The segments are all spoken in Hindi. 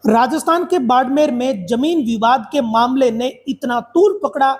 राजस्थान के बाड़मेर में जमीन विवाद के मामले ने इतना तूल पकड़ा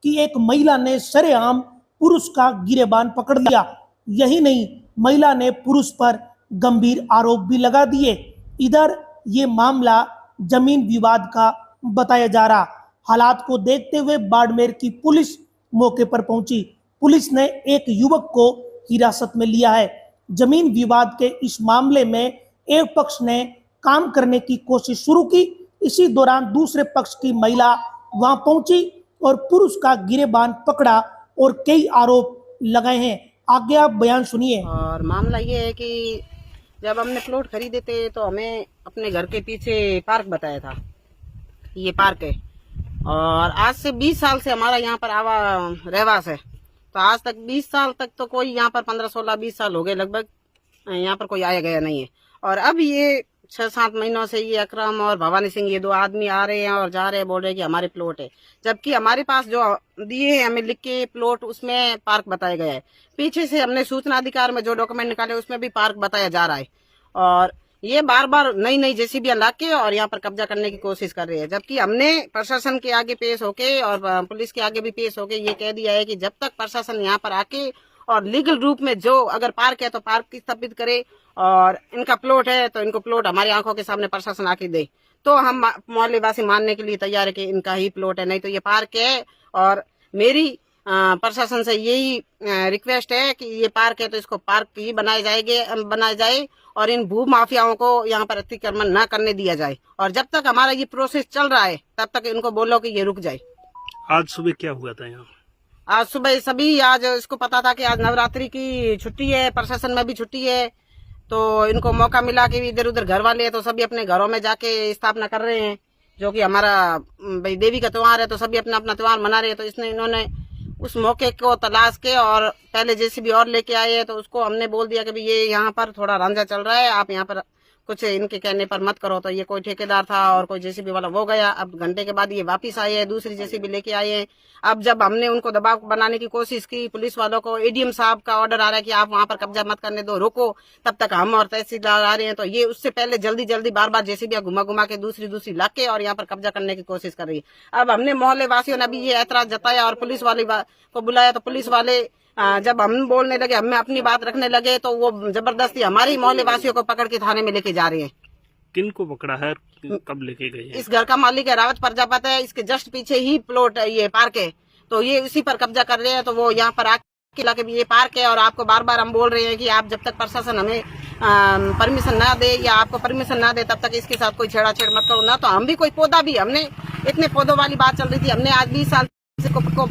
कि एक महिला ने सरेआम पुरुष का गिरेबान पकड़ लिया। यही नहीं, महिला ने पुरुष पर गंभीर आरोप भी लगा दिए। इधर ये मामला जमीन विवाद का बताया जा रहा। हालात को देखते हुए बाड़मेर की पुलिस मौके पर पहुंची। पुलिस ने एक युवक को हिरासत में लिया है। जमीन विवाद के इस मामले में एक पक्ष ने काम करने की कोशिश शुरू की। इसी दौरान दूसरे पक्ष की महिला वहां पहुंची और पुरुष का गिरेबान पकड़ा और कई आरोप लगाए हैं। आगे आप बयान सुनिए। और मामला ये है कि जब हमने प्लॉट खरीदे थे तो हमें अपने घर के पीछे पार्क बताया था, ये पार्क है। और आज से 20 साल से हमारा यहाँ पर रहवास है। तो आज तक 20 साल तक तो कोई यहाँ पर 15, 16, 20 साल हो गए लगभग, यहाँ पर कोई आया गया नहीं है। और अब ये 6-7 महीनों से ये अकरम और भवानी सिंह, ये दो आदमी आ रहे हैं और जा रहे हैं, बोल रहे हैं कि हमारे प्लॉट है, जबकि हमारे पास जो दिए हैं हमें लिख के प्लॉट, उसमें पार्क बताया गया है। पीछे से हमने सूचना अधिकार में जो डॉक्यूमेंट निकाले उसमें भी पार्क बताया जा रहा है। और ये बार बार नई नई जेसीबी ला के और यहाँ पर कब्जा करने की कोशिश कर रहे हैं, जबकि हमने प्रशासन के आगे पेश होके और पुलिस के आगे भी पेश होके ये कह दिया है कि जब तक प्रशासन यहाँ पर आके और लीगल रूप में जो अगर पार्क है तो पार्क की स्थापित करे और इनका प्लॉट है तो इनको प्लॉट हमारी आंखों के सामने प्रशासन आके दे, तो हम मोहल्ले वासी मानने के लिए तैयार है कि इनका ही प्लॉट है, नहीं तो ये पार्क है। और मेरी प्रशासन से यही रिक्वेस्ट है कि ये पार्क है तो इसको पार्क ही बनाया जाए और इन भू माफियाओं को यहाँ पर अतिक्रमण न करने दिया जाए। और जब तक हमारा ये प्रोसेस चल रहा है तब तक इनको बोलो कि ये रुक जाए। आज सुबह क्या हुआ था यहाँ? आज सुबह सभी, आज इसको पता था कि आज नवरात्रि की छुट्टी है, प्रशासन में भी छुट्टी है, तो इनको मौका मिला कि इधर उधर घर वाले हैं तो सभी अपने घरों में जाके स्थापना कर रहे हैं, जो कि हमारा भाई देवी का त्योहार है, तो सभी अपना अपना त्योहार मना रहे हैं। तो इन्होंने उस मौके को तलाश के और पहले जेसीबी और लेके आए हैं, तो उसको हमने बोल दिया कि भाई ये यहाँ पर थोड़ा रंजा चल रहा है, आप यहाँ पर कुछ इनके कहने पर मत करो। तो ये कोई ठेकेदार था और कोई जेसीबी वाला वो गया। अब घंटे के बाद ये वापस आए हैं, दूसरी जेसीबी लेके आए हैं। अब जब हमने उनको दबाव बनाने की कोशिश की, पुलिस वालों को एडीएम साहब का ऑर्डर आ रहा है कि आप वहां पर कब्जा मत करने दो, रुको, तब तक हम और तहसीलदार आ रहे हैं। तो ये उससे पहले जल्दी बार बार जेसीबी घुमा के दूसरी लाके और यहाँ पर कब्जा करने की कोशिश कर रही है। अब हमने मोहल्ले वासियों ने भी ये ऐतराज जताया और पुलिस वाले को बुलाया, तो पुलिस वाले जब हम बोलने लगे, हमें अपनी बात रखने लगे, तो वो जबरदस्ती हमारे मोहल्ले वासियों को पकड़ के थाने में लेके जा रहे हैं। किन को पकड़ा है, कब लेके गए हैं? इस घर का मालिक है रावत प्रजापति है, इसके जस्ट पीछे ही प्लॉट है, ये पार्क है, तो ये उसी पर कब्जा कर रहे हैं। तो वो यहाँ पर आके लाके भी ये पार्क है और आपको बार बार हम बोल रहे हैं कि आप जब तक प्रशासन हमें परमिशन ना दे या आपको परमिशन ना दे तब तक इसके साथ कोई छेड़ाछेड़ मत करो ना। तो हम भी कोई पौधा भी, हमने इतने पौधों वाली बात चल रही थी, हमने आज 20 साल से को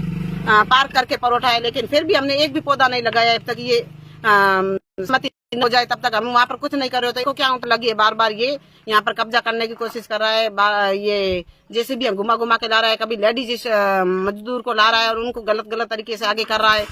पार्क करके परोठा है, लेकिन फिर भी हमने एक भी पौधा नहीं लगाया। जब तक ये सहमति हो जाए तब तक हम वहाँ पर कुछ नहीं कर रहे होते। तो क्या लगी है बार बार ये यहाँ पर कब्जा करने की कोशिश कर रहा है। ये जेसीबी घुमा के ला रहा है, कभी लेडीज मजदूर को ला रहा है और उनको गलत तरीके से आगे कर रहा है।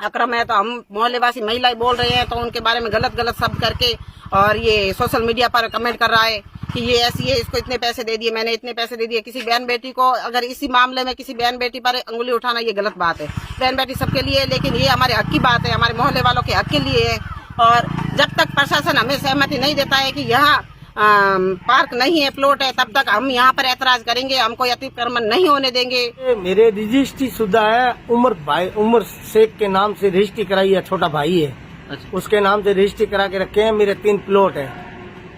अक्रम है तो हम मोहल्ले वासी महिलाएं बोल रहे हैं तो उनके बारे में गलत शब्द करके और ये सोशल मीडिया पर कमेंट कर रहा है कि ये ऐसी है, इसको इतने पैसे दे दिए, मैंने इतने पैसे दे दिए। किसी बहन बेटी को अगर इसी मामले में किसी बहन बेटी पर अंगुली उठाना ये गलत बात है। बहन बेटी सबके लिए है, लेकिन ये हमारे हक की बात है, हमारे मोहल्ले वालों के हक के लिए है। और जब तक प्रशासन हमें सहमति नहीं देता है कि यहाँ पार्क नहीं है, प्लॉट है, तब तक हम यहाँ पर ऐतराज करेंगे, हम कोई अतिक्रमण नहीं होने देंगे। मेरे रजिस्ट्री शुदा है, उमर शेख के नाम से रजिस्ट्री कराई है, छोटा भाई है। अच्छा। उसके नाम से रजिस्ट्री करा के रखे हैं। मेरे 3 प्लॉट है,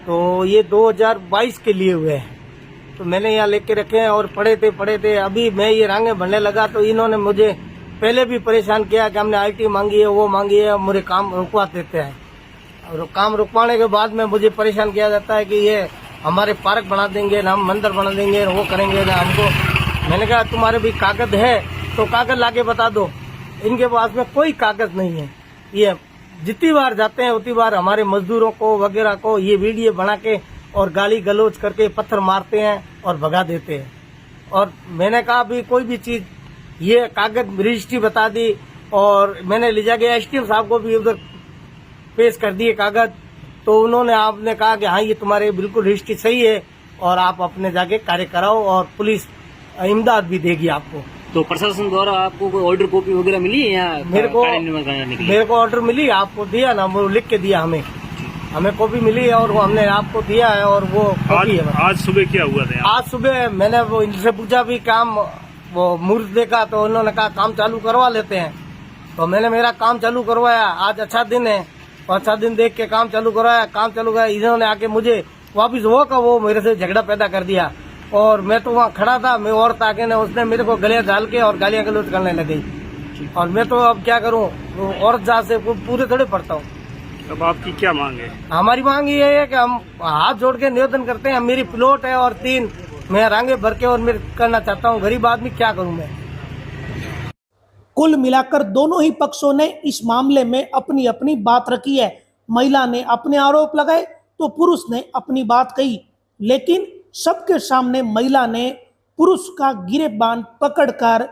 तो ये 2022 के लिए हुए हैं, तो मैंने यहाँ लेके रखे हैं और पढ़े थे। अभी मैं ये रांगे भरने लगा तो इन्होंने मुझे पहले भी परेशान किया कि हमने आईटी मांगी है, वो मांगी है, मुझे काम रुकवा देते हैं। और काम रुकवाने के बाद में मुझे परेशान किया जाता है कि ये हमारे पार्क बना देंगे ना, हम मंदिर बना देंगे, वो करेंगे ना हमको। मैंने कहा तुम्हारे भी कागज है तो कागज लाके बता दो। इनके पास में कोई कागज नहीं है। ये जितनी बार जाते हैं उतनी बार हमारे मजदूरों को वगैरह को ये वीडियो बना के और गाली गलौज करके पत्थर मारते हैं और भगा देते हैं। और मैंने कहा भी कोई भी चीज, ये कागज रजिस्ट्री बता दी और मैंने ले जाके एसडीएम साहब को भी उधर पेश कर दिए कागज, तो उन्होंने आपने कहा कि हाँ ये तुम्हारे बिल्कुल रजिस्ट्री सही है और आप अपने जाके कार्य कराओ और पुलिस इमदाद भी देगी आपको। तो प्रशासन द्वारा आपको कोई ऑर्डर कॉपी वगैरह मिली है यहाँ? मेरे को ऑर्डर मिली, आपको दिया ना, वो लिख के दिया हमें। हमें कॉपी मिली है और वो हमने आपको दिया है और वो कॉपी है बस। आज सुबह क्या हुआ था यहाँ? आज सुबह मैंने वो इनसे पूछा भी काम, वो मुहूर्त देखा तो उन्होंने कहा काम चालू करवा लेते हैं, तो मैंने मेरा काम चालू करवाया। आज अच्छा दिन है और अच्छा दिन देख के काम चालू करवाया। काम चालू कराया, इन्होंने आके मुझे वापिस वो मेरे से झगड़ा पैदा कर दिया और मैं तो वहाँ खड़ा था, मैं औरत आके ने उसने मेरे को गले डाल के और गालियां गलौज करने लग गई और मैं तो अब क्या करूँ, वो औरत जात से पूरे थोड़े पड़ता हूँ। अब आपकी क्या मांग है? हमारी मांग ये है कि हम हाथ जोड़ के निवेदन करते हैं, मेरी प्लॉट है और 3 मैं रंगे भर के और मैं करना चाहता हूँ। गरीब आदमी क्या करूँ मैं। कुल मिलाकर दोनों ही पक्षों ने इस मामले में अपनी अपनी बात रखी है। महिला ने अपने आरोप लगाए तो पुरुष ने अपनी बात कही, लेकिन सबके सामने महिला ने पुरुष का गिरेबान पकड़कर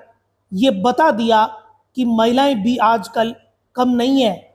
ये बता दिया कि महिलाएं भी आजकल कम नहीं है।